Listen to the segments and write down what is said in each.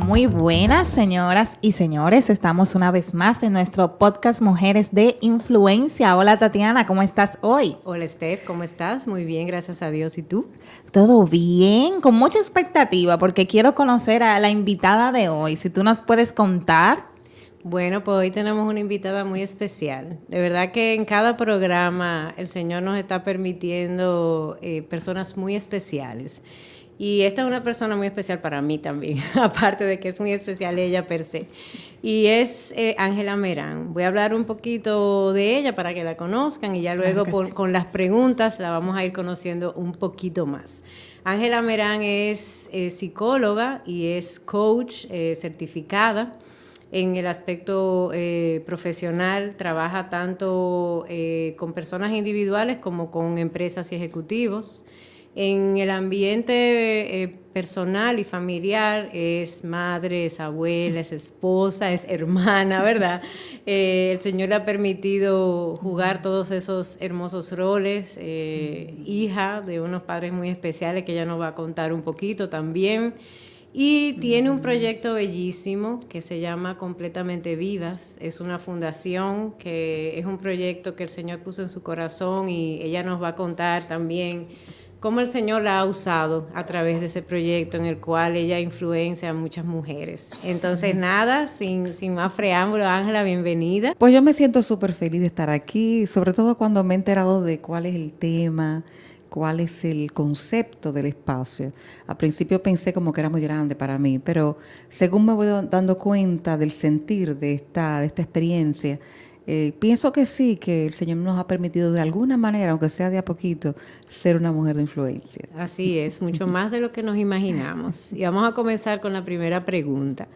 Muy buenas, señoras y señores. Estamos una vez más en nuestro podcast Mujeres de Influencia. Hola, Tatiana, ¿cómo estás hoy? Hola, Steph, ¿cómo estás? Muy bien, gracias a Dios. ¿Y tú? Todo bien, con mucha expectativa porque quiero conocer a la invitada de hoy. Si tú nos puedes contar. Bueno, pues hoy tenemos una invitada muy especial. De verdad que en cada programa el Señor nos está permitiendo personas muy especiales. Y esta es una persona muy especial para mí también, aparte de que es muy especial ella per se. Y es Ángela Merán. Voy a hablar un poquito de ella para que la conozcan y ya luego Claro sí. con las preguntas la vamos a ir conociendo un poquito más. Ángela Merán es psicóloga y es coach certificada. En el aspecto profesional, trabaja tanto con personas individuales como con empresas y ejecutivos. En el ambiente personal y familiar es madre, es abuela, es esposa, es hermana, ¿verdad? El Señor le ha permitido jugar todos esos hermosos roles, hija de unos padres muy especiales que ella nos va a contar un poquito también. Y tiene un proyecto bellísimo que se llama Completamente Vivas. Es una fundación que es un proyecto que el Señor puso en su corazón y ella nos va a contar también cómo el Señor la ha usado a través de ese proyecto en el cual ella influencia a muchas mujeres. Entonces, nada, sin más preámbulo, Ángela, bienvenida. Pues yo me siento súper feliz de estar aquí, sobre todo cuando me he enterado de cuál es el tema, cuál es el concepto del espacio. Al principio pensé como que era muy grande para mí, pero según me voy dando cuenta del sentir de esta experiencia, pienso que sí, que el Señor nos ha permitido de alguna manera, aunque sea de a poquito, ser una mujer de influencia. Así es, mucho más de lo que nos imaginamos. Y vamos a comenzar con la primera pregunta.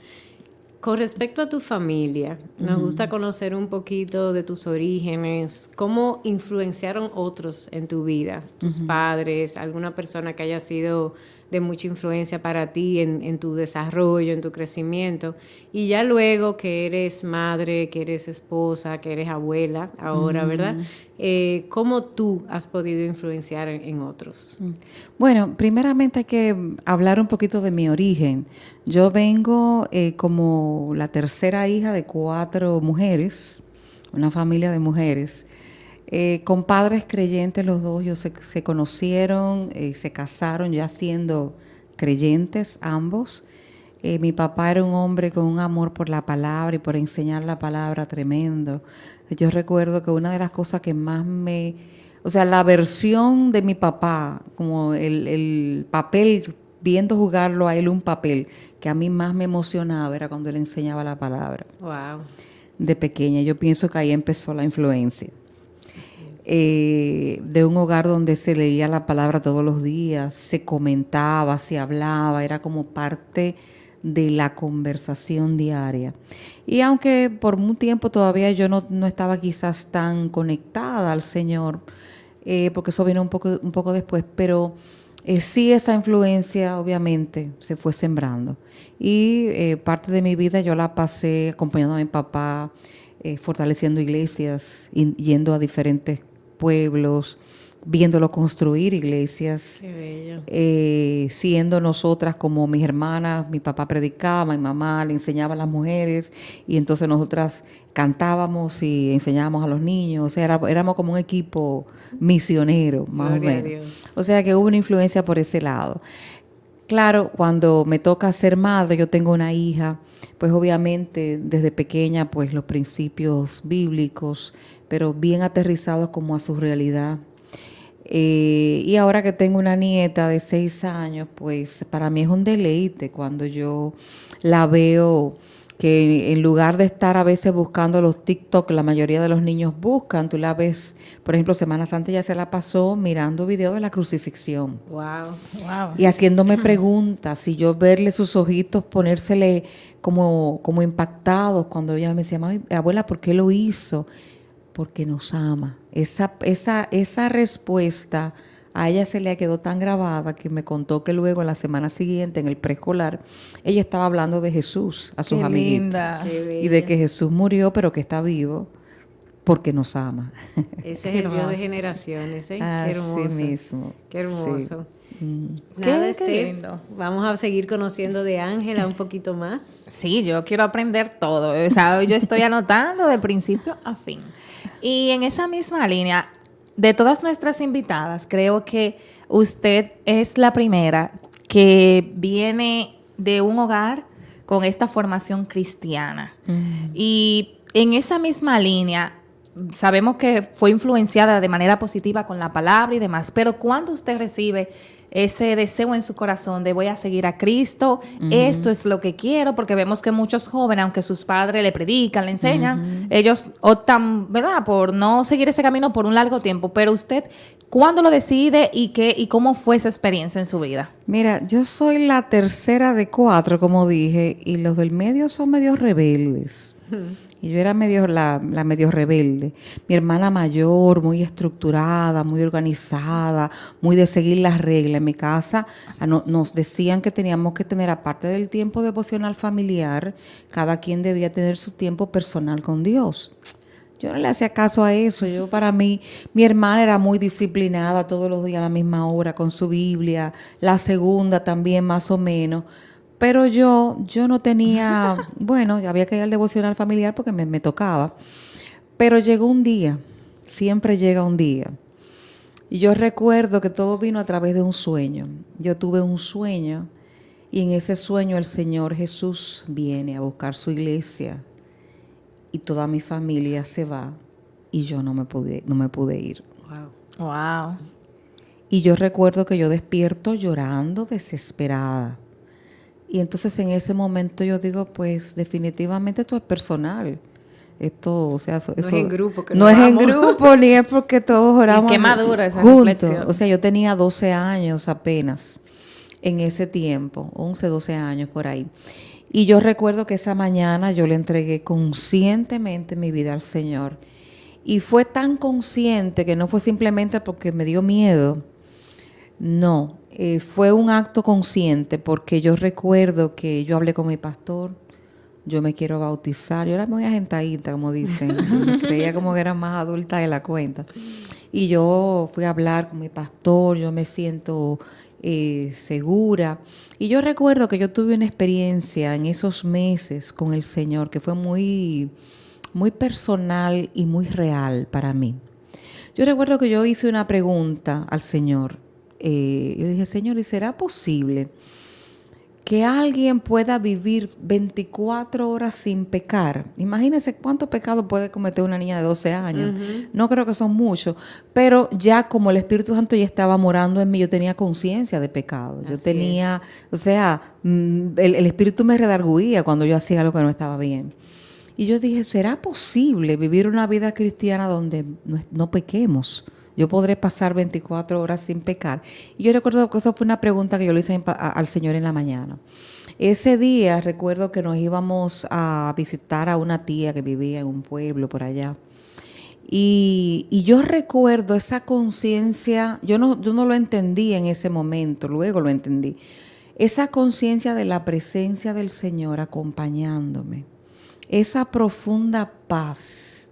Con respecto a tu familia, nos gusta conocer un poquito de tus orígenes, cómo influenciaron otros en tu vida, tus padres, alguna persona que haya sido de mucha influencia para ti en tu desarrollo, en tu crecimiento, y ya luego que eres madre, que eres esposa, que eres abuela ahora, ¿verdad? ¿Cómo tú has podido influenciar en otros? Bueno, primeramente hay que hablar un poquito de mi origen. Yo vengo como la tercera hija de 4 mujeres, una familia de mujeres, con padres creyentes los dos. Ellos se conocieron, se casaron ya siendo creyentes ambos. Mi papá era un hombre con un amor por la palabra y por enseñar la palabra tremendo. Yo recuerdo que una de las cosas que más o sea, la versión de mi papá, como el papel, viendo jugarlo a él un papel, que a mí más me emocionaba era cuando él enseñaba la palabra. Wow. De pequeña, yo pienso que ahí empezó la influencia. De un hogar donde se leía la palabra todos los días, se comentaba, se hablaba, era como parte de la conversación diaria. Y aunque por un tiempo todavía yo no estaba quizás tan conectada al Señor, porque eso vino un poco después, pero sí esa influencia obviamente se fue sembrando. Y parte de mi vida yo la pasé acompañando a mi papá, fortaleciendo iglesias, yendo a diferentes pueblos, viéndolo construir iglesias. Qué bello. Siendo nosotras como mis hermanas, mi papá predicaba, mi mamá le enseñaba a las mujeres y entonces nosotras cantábamos y enseñábamos a los niños. O sea, éramos como un equipo misionero, más Gloria o a menos. Dios. O sea que hubo una influencia por ese lado. Claro, cuando me toca ser madre, yo tengo una hija, pues obviamente desde pequeña pues los principios bíblicos, pero bien aterrizados como a su realidad. Y ahora que tengo una nieta de 6 años, pues para mí es un deleite cuando yo la veo, que en lugar de estar a veces buscando los TikTok, la mayoría de los niños buscan, tú la ves, por ejemplo, Semana Santa ya se la pasó mirando videos de la crucifixión. Wow. Wow. Y haciéndome preguntas, y yo verle sus ojitos ponérsele como impactados cuando ella me decía, mami, abuela, ¿por qué lo hizo? Porque nos ama. Esa respuesta a ella se le quedó tan grabada que me contó que luego en la semana siguiente, en el preescolar, ella estaba hablando de Jesús a sus Qué amiguitos. linda. Qué Y de bello. que Jesús murió, pero que está vivo porque nos ama. Ese Qué es el Dios de hermoso. generaciones, ¿eh? Qué Así hermoso. mismo. Qué hermoso. Sí. Nada, Qué Steph, lindo. vamos a seguir conociendo de Ángela un poquito más. Sí, yo quiero aprender todo. O sea, yo estoy anotando de principio a fin. Y en esa misma línea, de todas nuestras invitadas, creo que usted es la primera que viene de un hogar con esta formación cristiana. Y en esa misma línea, sabemos que fue influenciada de manera positiva con la palabra y demás, pero cuando usted recibe ese deseo en su corazón de voy a seguir a Cristo, esto es lo que quiero, porque vemos que muchos jóvenes, aunque sus padres le predican, le enseñan, ellos optan, ¿verdad?, por no seguir ese camino por un largo tiempo. Pero usted, ¿cuándo lo decide y cómo fue esa experiencia en su vida? Mira, yo soy la tercera de 4, como dije, y los del medio son medio rebeldes. Y yo era la medio rebelde. Mi hermana mayor, muy estructurada, muy organizada, muy de seguir las reglas. En mi casa nos decían que teníamos que tener, aparte del tiempo devocional familiar, cada quien debía tener su tiempo personal con Dios. Yo no le hacía caso a eso. Para mí, mi hermana era muy disciplinada, todos los días a la misma hora, con su Biblia, la segunda también más o menos. Pero yo no tenía, bueno, ya había que ir al devocional familiar porque me tocaba. Pero llegó un día, siempre llega un día. Y yo recuerdo que todo vino a través de un sueño. Yo tuve un sueño y en ese sueño el Señor Jesús viene a buscar su iglesia y toda mi familia se va y yo no me pude ir. Wow. Wow. Y yo recuerdo que yo despierto llorando, desesperada. Y entonces en ese momento yo digo, pues definitivamente esto es personal. Esto, o sea, eso No es en grupo que no nos es en vamos. grupo, ni es porque todos oramos qué madura esa juntos. reflexión. O sea, yo tenía 12 años apenas en ese tiempo, 11, 12 años por ahí. Y yo recuerdo que esa mañana yo le entregué conscientemente mi vida al Señor. Y fue tan consciente que no fue simplemente porque me dio miedo. No, fue un acto consciente porque yo recuerdo que yo hablé con mi pastor, yo me quiero bautizar, yo era muy agentadita, como dicen, creía como que era más adulta de la cuenta. Y yo fui a hablar con mi pastor, yo me siento segura. Y yo recuerdo que yo tuve una experiencia en esos meses con el Señor que fue muy, muy personal y muy real para mí. Yo recuerdo que yo hice una pregunta al Señor. Yo dije, Señor, ¿y será posible que alguien pueda vivir 24 horas sin pecar? Imagínense cuántos pecados puede cometer una niña de 12 años. No creo que son muchos, pero ya como el Espíritu Santo ya estaba morando en mí, yo tenía conciencia de pecado. Yo tenía, o sea, el Espíritu me redarguía cuando yo hacía algo que no estaba bien. Y yo dije, ¿será posible vivir una vida cristiana donde no pequemos? Yo podré pasar 24 horas sin pecar. Y yo recuerdo que eso fue una pregunta que yo le hice al Señor en la mañana. Ese día recuerdo que nos íbamos a visitar a una tía que vivía en un pueblo por allá. Y yo recuerdo esa conciencia, yo no lo entendí en ese momento, luego lo entendí. Esa conciencia de la presencia del Señor acompañándome. Esa profunda paz.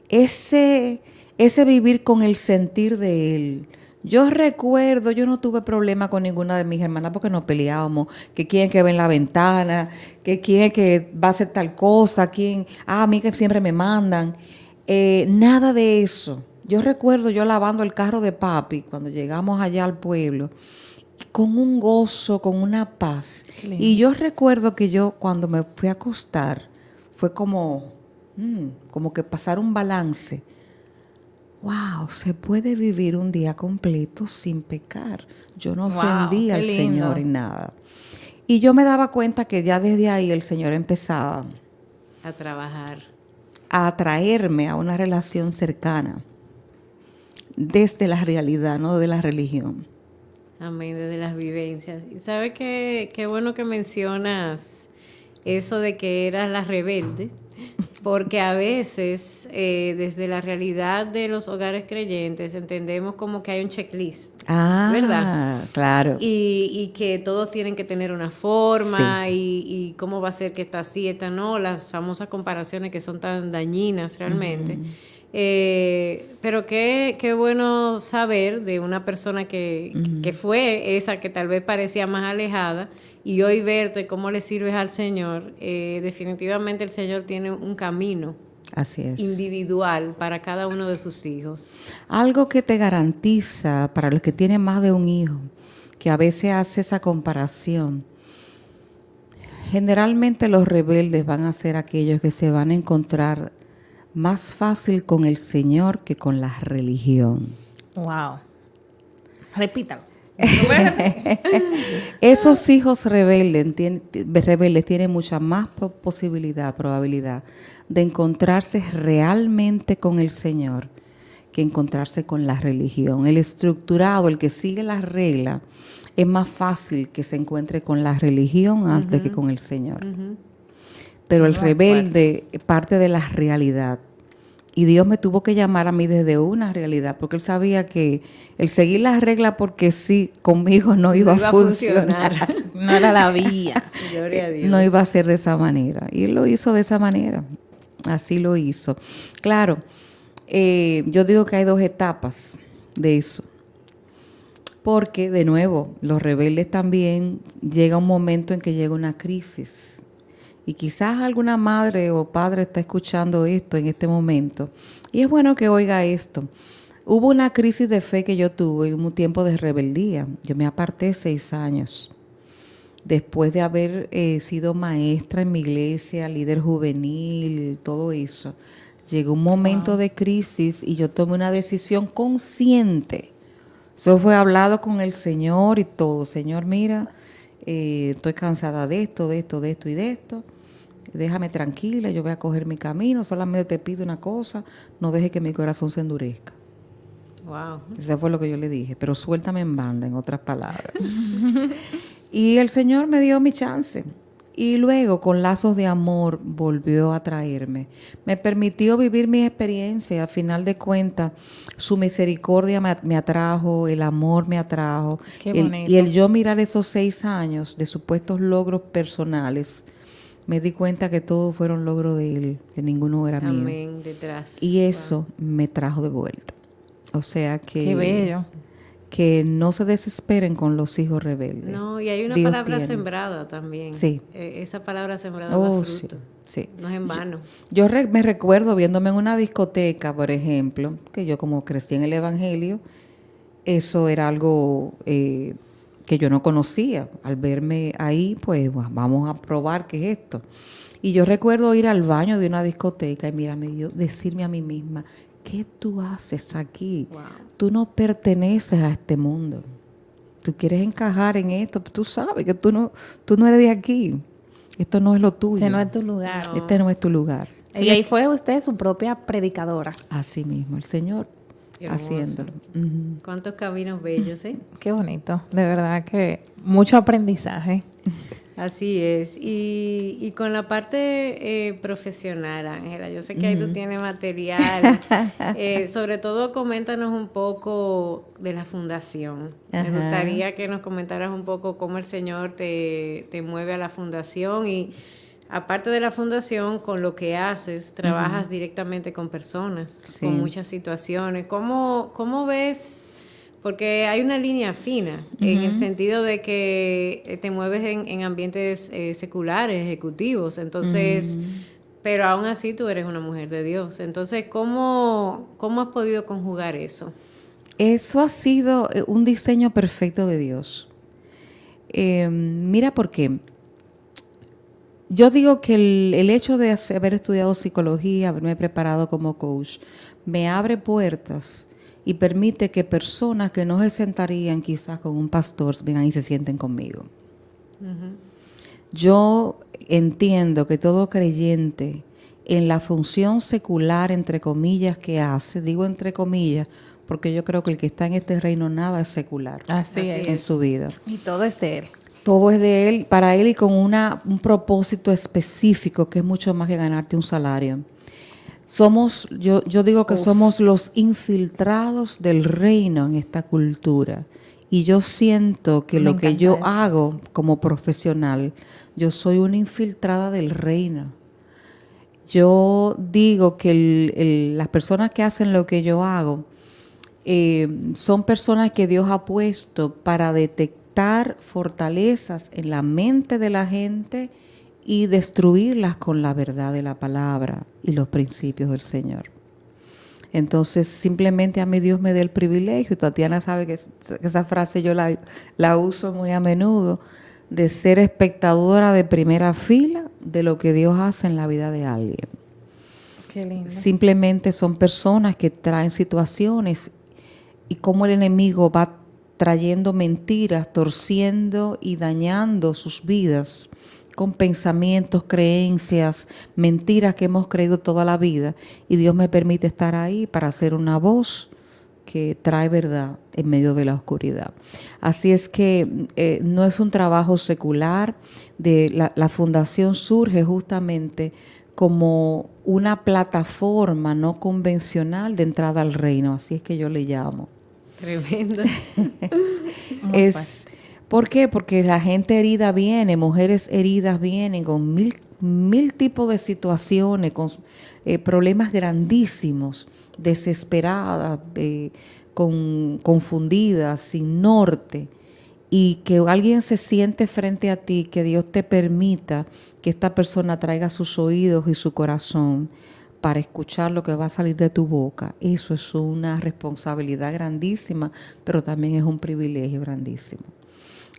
Ese vivir con el sentir de Él. Yo recuerdo, yo no tuve problema con ninguna de mis hermanas porque nos peleábamos, que quién que ve en la ventana, que quién que va a hacer tal cosa, a mí que siempre me mandan. Nada de eso. Yo recuerdo yo lavando el carro de papi cuando llegamos allá al pueblo, con un gozo, con una paz. Y yo recuerdo que yo cuando me fui a acostar, fue como que pasar un balance. Wow, se puede vivir un día completo sin pecar. Yo no ofendí al Señor en nada. Y yo me daba cuenta que ya desde ahí el Señor empezaba a trabajar, a atraerme a una relación cercana desde la realidad, no de la religión. Amén, desde las vivencias. Y sabe qué bueno que mencionas eso de que eras la rebelde. Porque a veces, desde la realidad de los hogares creyentes, entendemos como que hay un checklist, ¿verdad? Claro. Y que todos tienen que tener una forma, sí. y cómo va a ser que esta sí, esta no, las famosas comparaciones que son tan dañinas realmente. Pero qué bueno saber de una persona que fue esa que tal vez parecía más alejada y hoy verte cómo le sirves al Señor. Definitivamente el Señor tiene un camino Así es. individual para cada uno de sus hijos. Algo que te garantiza para los que tienen más de un hijo, que a veces hace esa comparación. Generalmente los rebeldes van a ser aquellos que se van a encontrar más fácil con el Señor que con la religión. Wow. Repítalo. Esos hijos rebeldes tienen mucha más probabilidad de encontrarse realmente con el Señor que encontrarse con la religión. El estructurado, el que sigue las reglas, es más fácil que se encuentre con la religión antes que con el Señor. Pero el rebelde parte de la realidad. Y Dios me tuvo que llamar a mí desde una realidad, porque Él sabía que el seguir las reglas porque sí, conmigo no iba a funcionar. No era la vía. Gloria a Dios. No iba a ser de esa manera. Y Él lo hizo de esa manera. Así lo hizo. Claro, yo digo que hay dos etapas de eso. Porque, de nuevo, los rebeldes también llega un momento en que llega una crisis. Y quizás alguna madre o padre está escuchando esto en este momento. Y es bueno que oiga esto. Hubo una crisis de fe que yo tuve, un tiempo de rebeldía. Yo me aparté 6 años. Después de haber sido maestra en mi iglesia, líder juvenil, todo eso. Llegó un momento de crisis y yo tomé una decisión consciente. Eso fue hablado con el Señor y todo. Señor, mira, estoy cansada de esto y de esto. Déjame tranquila, yo voy a coger mi camino. Solamente te pido una cosa, no deje que mi corazón se endurezca. Wow. Eso fue lo que yo le dije, pero suéltame en banda, en otras palabras. Y el Señor me dio mi chance. Y luego, con lazos de amor, volvió a traerme. Me permitió vivir mi experiencia. A final de cuentas, su misericordia me atrajo, el amor me atrajo. Qué bonito. Y el yo mirar esos 6 años de supuestos logros personales, me di cuenta que todos fueron logros de Él, que ninguno era mío. Amén, detrás. Y eso me trajo de vuelta. O sea que... Qué bello. Que no se desesperen con los hijos rebeldes. No, y hay una Dios palabra tiene. sembrada también. Sí. Esa palabra sembrada Oh, da fruto. sí. No es en vano. Yo me recuerdo viéndome en una discoteca, por ejemplo, que yo como crecí en el Evangelio, eso era algo que yo no conocía. Al verme ahí, pues vamos a probar qué es esto. Y yo recuerdo ir al baño de una discoteca y mírame, yo decirme a mí misma, ¿qué tú haces aquí? Wow. Tú no perteneces a este mundo. Tú quieres encajar en esto, pero tú sabes que tú no eres de aquí. Esto no es lo tuyo. Este no es tu lugar. No. Este no es tu lugar. Y ahí fue usted su propia predicadora. Así mismo, el Señor Hermoso. haciéndolo. Ujú. Cuántos caminos bellos, ¿eh? Qué bonito. De verdad que mucho aprendizaje. Así es. Y con la parte profesional, Ángela, yo sé que ahí tú tienes material. Sobre todo, coméntanos un poco de la fundación. Ajá. Me gustaría que nos comentaras un poco cómo el Señor te mueve a la fundación y aparte de la fundación, con lo que haces, trabajas directamente con personas, Sí. con muchas situaciones. ¿Cómo ves? Porque hay una línea fina en el sentido de que te mueves en ambientes seculares, ejecutivos, entonces, pero aún así tú eres una mujer de Dios. Entonces, ¿cómo has podido conjugar eso? Eso ha sido un diseño perfecto de Dios. Mira por qué. Yo digo que el hecho de haber estudiado psicología, haberme preparado como coach, me abre puertas y permite que personas que no se sentarían quizás con un pastor vengan y se sienten conmigo. Yo entiendo que todo creyente en la función secular, entre comillas, que hace, digo entre comillas, porque yo creo que el que está en este reino nada es secular Así es. en su vida. Y todo es de él. Todo es de Él, para Él y con un propósito específico que es mucho más que ganarte un salario. Yo digo que somos los infiltrados del reino en esta cultura. Y yo siento que Me lo que encanta yo eso. hago como profesional, yo soy una infiltrada del reino. yo digo que las personas que hacen lo que yo hago son personas que Dios ha puesto para detectar fortalezas en la mente de la gente y destruirlas con la verdad de la palabra y los principios del Señor. Entonces, simplemente a mí Dios me dé el privilegio, y Tatiana sabe que esa frase yo la uso muy a menudo, de ser espectadora de primera fila de lo que Dios hace en la vida de alguien. Qué lindo. Simplemente son personas que traen situaciones y cómo el enemigo va trayendo mentiras, torciendo y dañando sus vidas con pensamientos, creencias, mentiras que hemos creído toda la vida, y Dios me permite estar ahí para ser una voz que trae verdad en medio de la oscuridad. Así es que no es un trabajo secular. La fundación surge justamente como una plataforma no convencional de entrada al reino, así es que yo le llamo. Tremendo. ¿Por qué? Porque la gente herida viene, mujeres heridas vienen con mil tipos de situaciones, con problemas grandísimos, desesperadas, confundidas, sin norte, y que alguien se siente frente a ti, que Dios te permita que esta persona traiga sus oídos y su corazón para escuchar lo que va a salir de tu boca. Eso es una responsabilidad grandísima, pero también es un privilegio grandísimo.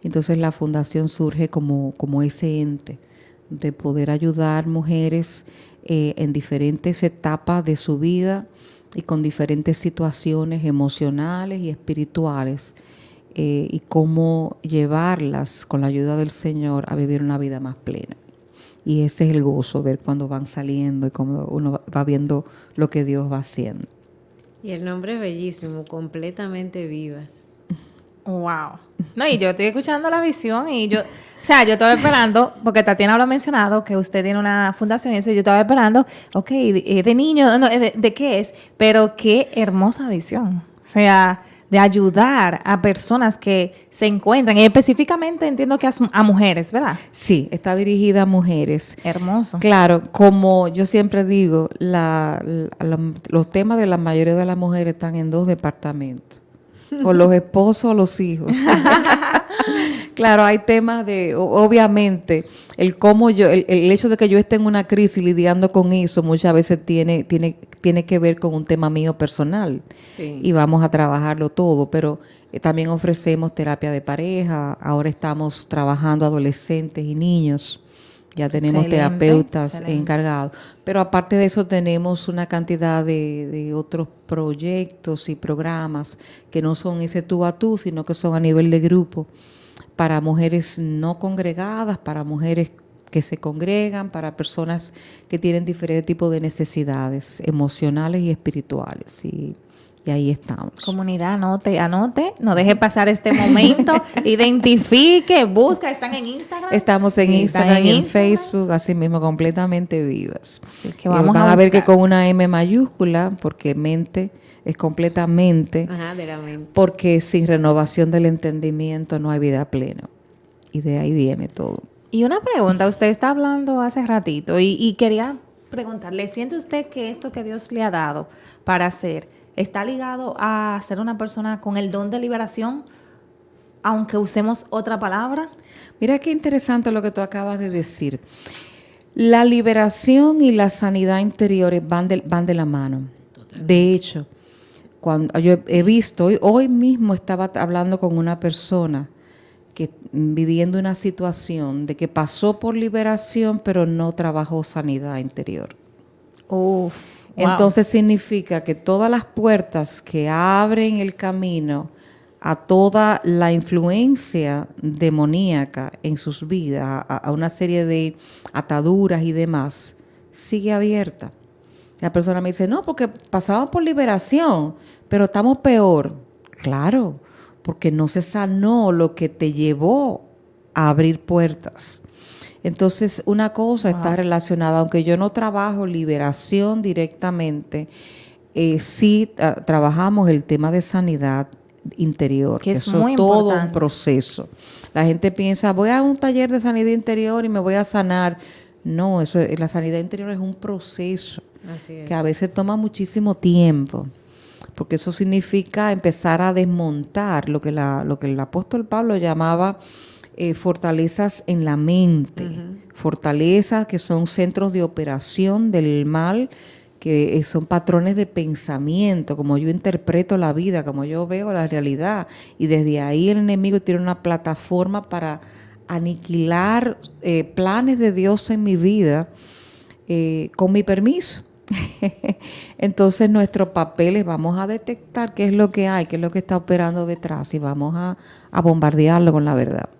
Entonces la fundación surge como ese ente de poder ayudar mujeres en diferentes etapas de su vida y con diferentes situaciones emocionales y espirituales, y cómo llevarlas con la ayuda del Señor a vivir una vida más plena. Y ese es el gozo, ver cuando van saliendo y cómo uno va viendo lo que Dios va haciendo. Y el nombre es bellísimo, Completamente Vivas. Wow. No, y yo estoy escuchando la visión y yo estaba esperando, porque Tatiana lo ha mencionado, que usted tiene una fundación y eso, yo estaba esperando, ok, de niño, no, ¿de qué es? Pero qué hermosa visión. O sea, de ayudar a personas que se encuentran, y específicamente entiendo que a mujeres, ¿verdad? Sí, está dirigida a mujeres. Hermoso. Claro, como yo siempre digo, los temas de la mayoría de las mujeres están en 2 departamentos. O los esposos o los hijos. Claro, hay temas de, obviamente, el hecho de que yo esté en una crisis lidiando con eso muchas veces tiene que ver con un tema mío personal. Sí. Y vamos a trabajarlo todo, pero también ofrecemos terapia de pareja. Ahora estamos trabajando adolescentes y niños. Ya tenemos terapeutas encargados. Pero aparte de eso tenemos una cantidad de otros proyectos y programas que no son ese tú a tú, sino que son a nivel de grupo, para mujeres no congregadas, para mujeres que se congregan, para personas que tienen diferentes tipos de necesidades emocionales y espirituales. Y ahí estamos. Comunidad, anote, no deje pasar este momento, identifique, busca, están en Instagram. Estamos en Instagram y en Facebook, así mismo, Completamente Vivas. Así que van a ver que con una M mayúscula, porque mente es completamente, De la mente. porque sin renovación del entendimiento no hay vida plena. Y de ahí viene todo. Y una pregunta, usted está hablando hace ratito y quería preguntarle, ¿siente usted que esto que Dios le ha dado para hacer está ligado a ser una persona con el don de liberación, aunque usemos otra palabra? Mira qué interesante lo que tú acabas de decir. La liberación y la sanidad interiores van de la mano. Totalmente. De hecho, cuando yo he visto, hoy mismo estaba hablando con una persona que viviendo una situación de que pasó por liberación, pero no trabajó sanidad interior. Uf. Wow. Entonces significa que todas las puertas que abren el camino a toda la influencia demoníaca en sus vidas, a una serie de ataduras y demás, sigue abierta. La persona me dice, no, porque pasamos por liberación, pero estamos peor. Claro, porque no se sanó lo que te llevó a abrir puertas. Entonces, una cosa está relacionada, aunque yo no trabajo liberación directamente, sí trabajamos el tema de sanidad interior, que es todo importante. Un proceso. La gente piensa, voy a un taller de sanidad interior y me voy a sanar. No, la sanidad interior es un proceso Así es. que a veces toma muchísimo tiempo, porque eso significa empezar a desmontar lo que el apóstol Pablo llamaba fortalezas en la mente, fortalezas que son centros de operación del mal, que son patrones de pensamiento, como yo interpreto la vida, como yo veo la realidad, y desde ahí el enemigo tiene una plataforma para aniquilar planes de Dios en mi vida con mi permiso. Entonces nuestro papel es vamos a detectar qué es lo que hay, qué es lo que está operando detrás y vamos a bombardearlo con la verdad.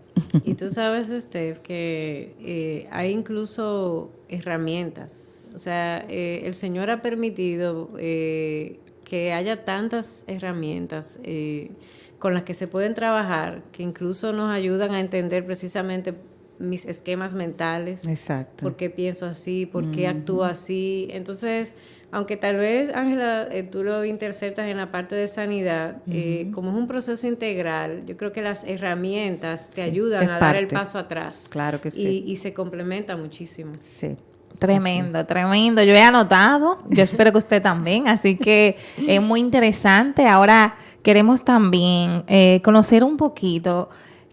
Y tú sabes, Steph, que hay incluso herramientas. O sea, el Señor ha permitido que haya tantas herramientas con las que se pueden trabajar, que incluso nos ayudan a entender precisamente mis esquemas mentales. Exacto. ¿Por qué pienso así? ¿Por qué actúo así? Entonces, aunque tal vez, Ángela, tú lo interceptas en la parte de sanidad, como es un proceso integral, yo creo que las herramientas te ayudan a dar el paso atrás. Claro que sí. Y se complementa muchísimo. Sí. Tremendo, tremendo. Yo he anotado, yo espero que usted también, así que es muy interesante. Ahora queremos también conocer un poquito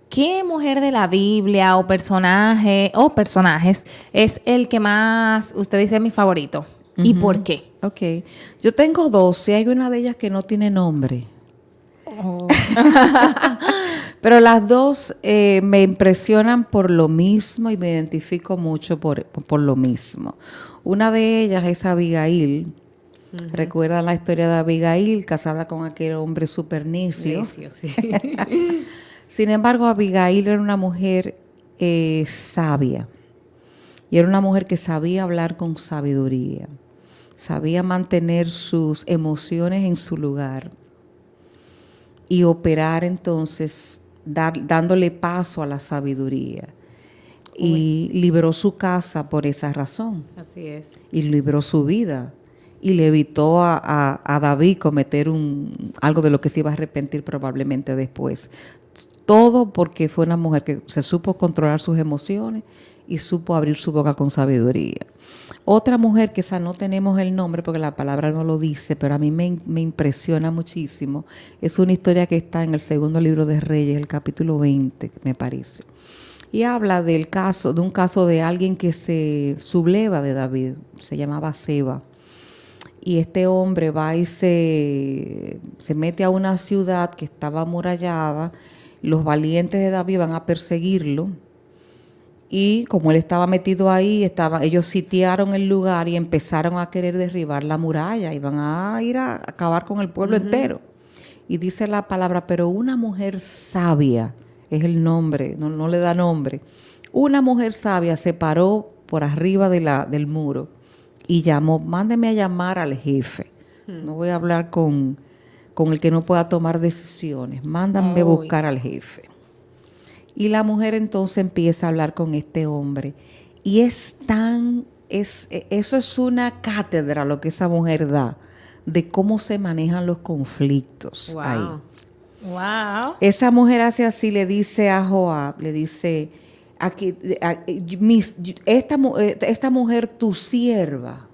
qué mujer de la Biblia o personaje o personajes es el que más usted dice es mi favorito y por qué. Ok. Yo tengo dos, y hay una de ellas que no tiene nombre. Oh. Pero las dos me impresionan por lo mismo y me identifico mucho por lo mismo. Una de ellas es Abigail. ¿Recuerdan la historia de Abigail, casada con aquel hombre súper necio? Necio, sí. Sin embargo, Abigail era una mujer sabia. Y era una mujer que sabía hablar con sabiduría. Sabía mantener sus emociones en su lugar. Y operar entonces, dándole paso a la sabiduría. Y libró su casa por esa razón. Así es. Y libró su vida. Y le evitó a David cometer algo de lo que se iba a arrepentir probablemente después. Todo porque fue una mujer que se supo controlar sus emociones y supo abrir su boca con sabiduría. Otra mujer que esa no tenemos el nombre porque la palabra no lo dice, pero a mí me impresiona muchísimo. Es una historia que está en el segundo libro de Reyes, el capítulo 20, me parece. Y habla de un caso de alguien que se subleva de David, se llamaba Seba. Y este hombre va y se mete a una ciudad que estaba amurallada. Los valientes de David van a perseguirlo. Y como él estaba metido ahí, ellos sitiaron el lugar y empezaron a querer derribar la muralla. Y van a ir a acabar con el pueblo entero. Y dice la palabra, pero una mujer sabia, es el nombre, no le da nombre. Una mujer sabia se paró por arriba del muro y llamó, mándeme a llamar al jefe. No voy a hablar con el que no pueda tomar decisiones. Mándame a buscar al jefe. Y la mujer entonces empieza a hablar con este hombre. Y eso es una cátedra lo que esa mujer da de cómo se manejan los conflictos ahí. Wow. Esa mujer hace así, le dice a Joab, le dice, esta mujer tu sierva.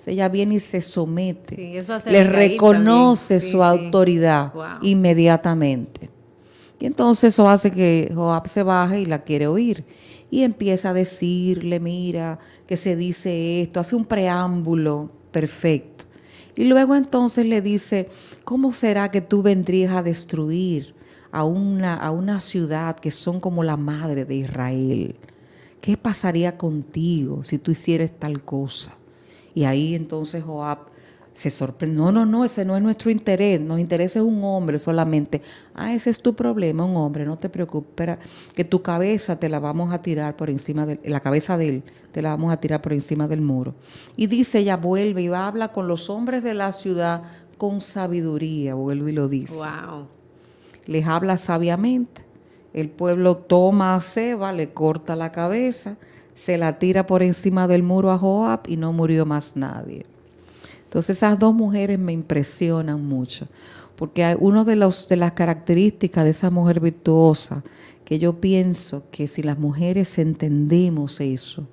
Ella viene y se somete, Sí, eso hace le Abigail reconoce también. Sí, su autoridad inmediatamente. Y entonces eso hace que Joab se baje y la quiere oír. Y empieza a decirle, mira, que se dice esto, hace un preámbulo perfecto. Y luego entonces le dice, ¿cómo será que tú vendrías a destruir a una ciudad que son como la madre de Israel? ¿Qué pasaría contigo si tú hicieras tal cosa? Y ahí entonces Joab se sorprende. No, ese no es nuestro interés. Nos interesa un hombre solamente. Ese es tu problema, un hombre. No te preocupes. Que tu cabeza te la vamos a tirar por encima la cabeza de él, te la vamos a tirar por encima del muro. Y dice, ella vuelve y va a hablar con los hombres de la ciudad con sabiduría. Vuelve y lo dice. Wow. Les habla sabiamente. El pueblo toma a Seba, le corta la cabeza, se la tira por encima del muro a Joab y no murió más nadie. Entonces esas dos mujeres me impresionan mucho, porque hay una de las características de esa mujer virtuosa, que yo pienso que si las mujeres entendemos eso,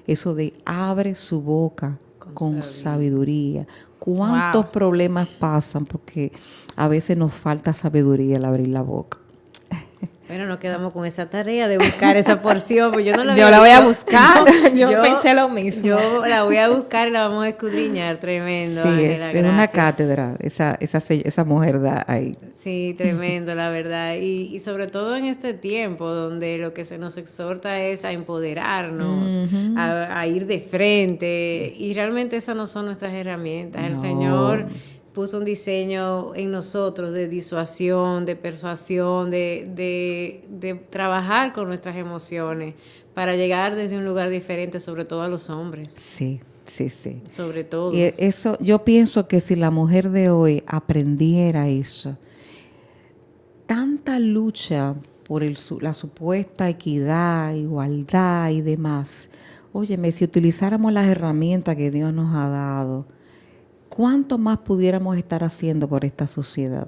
eso de abre su boca con sabiduría. Wow. ¿Cuántos problemas pasan? Porque a veces nos falta sabiduría al abrir la boca. Bueno, nos quedamos con esa tarea de buscar esa porción, pues yo no la Yo había la voy a visto. buscar. Yo pensé lo mismo. Yo la voy a buscar y la vamos a escudriñar. Tremendo, Sí, Ángela, es una gracias. cátedra, esa mujer da ahí. Sí, tremendo, la verdad. Y sobre todo en este tiempo donde lo que se nos exhorta es a empoderarnos, a ir de frente. Y realmente esas no son nuestras herramientas. El No. Señor puso un diseño en nosotros de disuasión, de persuasión, de trabajar con nuestras emociones para llegar desde un lugar diferente, sobre todo a los hombres. Sí, sí, sí. Sobre todo. Y eso, yo pienso que si la mujer de hoy aprendiera eso, tanta lucha por la supuesta equidad, igualdad y demás, óyeme, si utilizáramos las herramientas que Dios nos ha dado, ¿cuánto más pudiéramos estar haciendo por esta sociedad?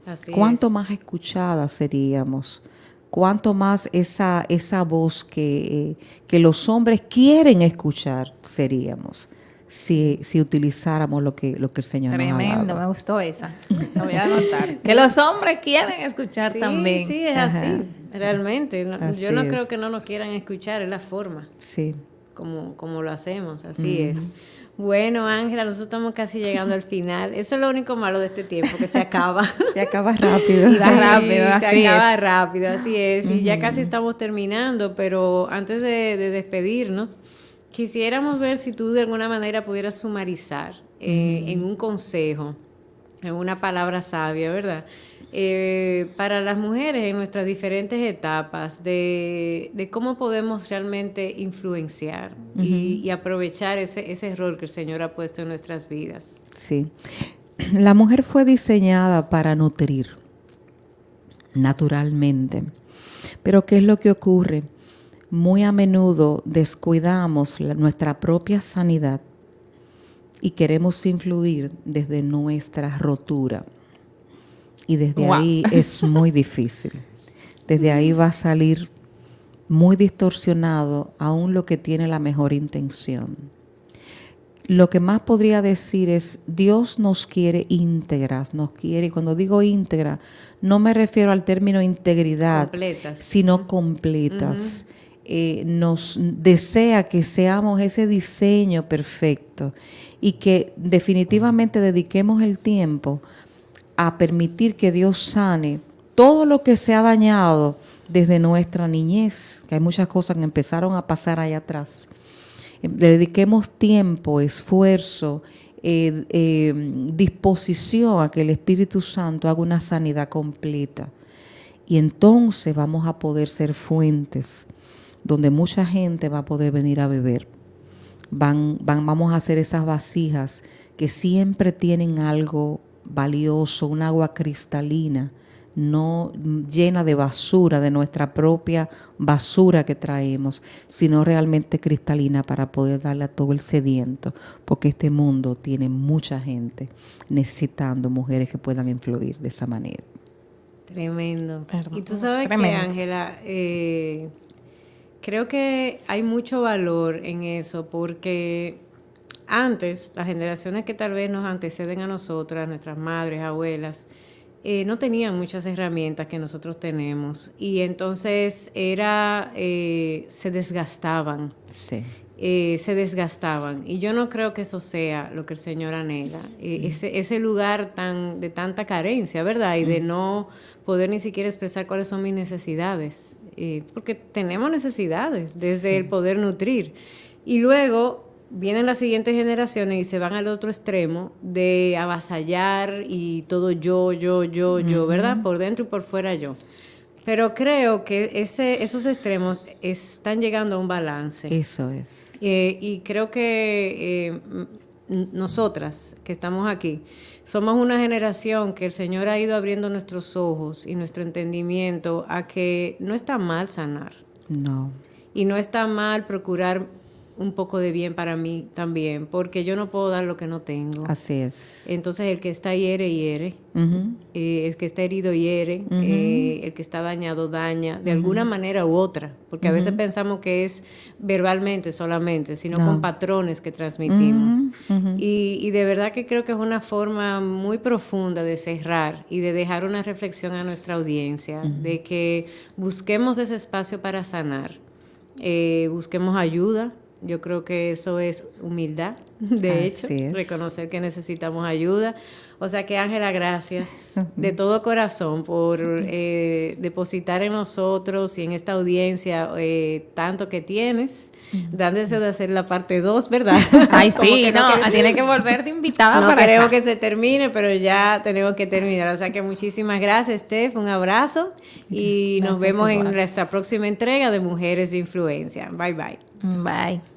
Así ¿Cuánto es. más escuchadas seríamos? ¿Cuánto más esa voz que los hombres quieren escuchar seríamos? Si utilizáramos lo que el Señor nos ha Tremendo, dado. me gustó esa. Lo voy a anotar. Que los hombres quieren escuchar Sí, también. sí, es Ajá. así, realmente. Así Yo no es. creo que no nos quieran escuchar, es la forma Sí. como lo hacemos, así es. Bueno, Ángela, nosotros estamos casi llegando al final. Eso es lo único malo de este tiempo, que se acaba. Se acaba rápido. Y va rápido, se así acaba es. rápido, así es. Y ya casi estamos terminando, pero antes de despedirnos, quisiéramos ver si tú de alguna manera pudieras sumarizar en un consejo, en una palabra sabia, ¿verdad? Para las mujeres en nuestras diferentes etapas de cómo podemos realmente influenciar y aprovechar ese rol que el Señor ha puesto en nuestras vidas. Sí. La mujer fue diseñada para nutrir, naturalmente. Pero ¿qué es lo que ocurre? Muy a menudo descuidamos nuestra propia sanidad y queremos influir desde nuestra rotura. Y desde Wow. ahí es muy difícil. Desde ahí va a salir muy distorsionado aún lo que tiene la mejor intención. Lo que más podría decir es, Dios nos quiere íntegras, nos quiere, y cuando digo íntegra, no me refiero al término integridad, Completas. sino completas. Nos desea que seamos ese diseño perfecto y que definitivamente dediquemos el tiempo a permitir que Dios sane todo lo que se ha dañado desde nuestra niñez, que hay muchas cosas que empezaron a pasar allá atrás. Le dediquemos tiempo, esfuerzo, disposición a que el Espíritu Santo haga una sanidad completa. Y entonces vamos a poder ser fuentes donde mucha gente va a poder venir a beber. Vamos a hacer esas vasijas que siempre tienen algo valioso, un agua cristalina, no llena de basura, de nuestra propia basura que traemos, sino realmente cristalina para poder darle a todo el sediento, porque este mundo tiene mucha gente necesitando mujeres que puedan influir de esa manera. Tremendo. Perdón. Y tú sabes que, Tremendo. Ángela, creo que hay mucho valor en eso, porque antes, las generaciones que tal vez nos anteceden a nosotras, nuestras madres, abuelas, no tenían muchas herramientas que nosotros tenemos, y entonces se desgastaban. Sí. Se desgastaban, y yo no creo que eso sea lo que el Señor anhela, ese lugar de tanta carencia, ¿verdad? Y de no poder ni siquiera expresar cuáles son mis necesidades, porque tenemos necesidades desde el poder nutrir, y luego vienen las siguientes generaciones y se van al otro extremo de avasallar y todo yo, ¿verdad? Por dentro y por fuera yo. Pero creo que esos extremos están llegando a un balance. Eso es. Y creo que nosotras que estamos aquí somos una generación que el Señor ha ido abriendo nuestros ojos y nuestro entendimiento a que no está mal sanar. No. Y no está mal procurar un poco de bien para mí también, porque yo no puedo dar lo que no tengo. Así es. Entonces el que está hiere, Ujú. el que está herido hiere, el que está dañado daña, de alguna manera u otra, porque a veces pensamos que es verbalmente solamente, sino No. con patrones que transmitimos. Y de verdad que creo que es una forma muy profunda de cerrar y de dejar una reflexión a nuestra audiencia, de que busquemos ese espacio para sanar, busquemos ayuda. Yo creo que eso es humildad, de hecho, Así es. reconocer que necesitamos ayuda. O sea que, Ángela, gracias de todo corazón por depositar en nosotros y en esta audiencia tanto que tienes. Dan deseo de hacer la parte 2, ¿verdad? Ay, Como sí, que no, queremos- tiene que volver de invitada no para queremos acá. que se termine, pero ya tenemos que terminar. O sea que muchísimas gracias, Steph. Un abrazo y nos Gracias, vemos en igual. nuestra próxima entrega de Mujeres de Influencia. Bye, bye. Bye.